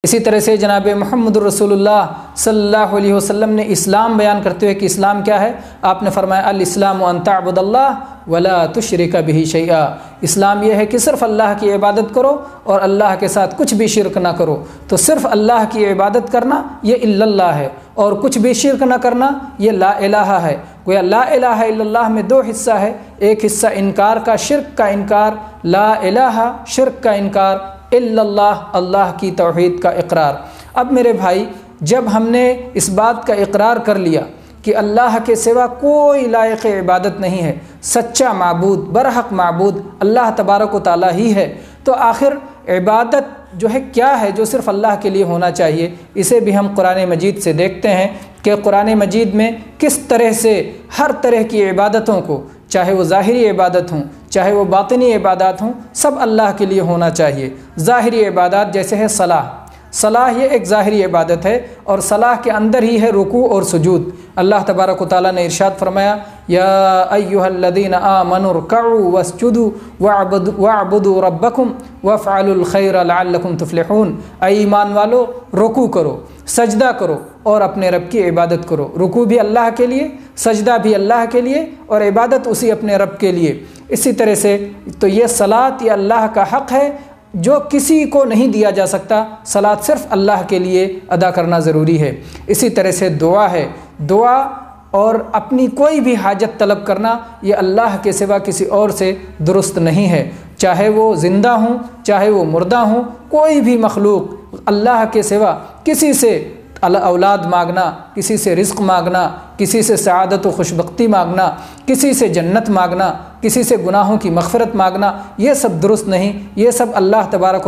اسی طرح سے جناب محمد رسول اللہ صلی اللہ علیہ وسلم نے اسلام بیان کرتے ہوئے کہ اسلام کیا ہے، آپ نے فرمایا الاسلام ان تعبد اللہ ولا تشرک بہ شیئا، اسلام یہ ہے کہ صرف اللہ کی عبادت کرو اور اللہ کے ساتھ کچھ بھی شرک نہ کرو۔ تو صرف اللہ کی عبادت کرنا یہ الا اللہ ہے، اور کچھ بھی شرک نہ کرنا یہ لا الہ ہے۔ گویا لا الہ الا اللہ میں دو حصہ ہے، ایک حصہ انکار کا، شرک کا انکار، لا الہ شرک کا انکار، الا اللہ اللہ کی توحید کا اقرار۔ اب میرے بھائی، جب ہم نے اس بات کا اقرار کر لیا کہ اللہ کے سوا کوئی لائق عبادت نہیں ہے، سچا معبود، برحق معبود اللہ تبارک و تعالیٰ ہی ہے، تو آخر عبادت جو ہے کیا ہے جو صرف اللہ کے لیے ہونا چاہیے؟ اسے بھی ہم قرآن مجید سے دیکھتے ہیں کہ قرآن مجید میں کس طرح سے ہر طرح کی عبادتوں کو، چاہے وہ ظاہری عبادت ہوں چاہے وہ باطنی عبادات ہوں، سب اللہ کے لیے ہونا چاہیے۔ ظاہری عبادات جیسے ہے صلاح یہ ایک ظاہری عبادت ہے، اور صلاح کے اندر ہی ہے رکوع اور سجود۔ اللہ تبارک و تعالیٰ نے ارشاد فرمایا یا ایھا الذین آمنوا ارکعوا واسجدوا واعبدوا ربکم وافعلوا الخیر لعلکم تفلحون، اے ایمان والو رکوع کرو، سجدہ کرو اور اپنے رب کی عبادت کرو۔ رکوع بھی اللہ کے لیے، سجدہ بھی اللہ کے لیے، اور عبادت اسی اپنے رب کے لیے۔ اسی طرح سے تو یہ صلاۃ یہ اللہ کا حق ہے جو کسی کو نہیں دیا جا سکتا، صلاۃ صرف اللہ کے لیے ادا کرنا ضروری ہے۔ اسی طرح سے دعا ہے، دعا اور اپنی کوئی بھی حاجت طلب کرنا یہ اللہ کے سوا کسی اور سے درست نہیں ہے، چاہے وہ زندہ ہوں چاہے وہ مردہ ہوں، کوئی بھی مخلوق اللہ کے سوا کسی سے اولاد مانگنا، کسی سے رزق مانگنا، کسی سے سعادت و خوشبختی مانگنا، کسی سے جنت مانگنا، کسی سے گناہوں کی مغفرت مانگنا، یہ سب درست نہیں، یہ سب اللہ تبارک و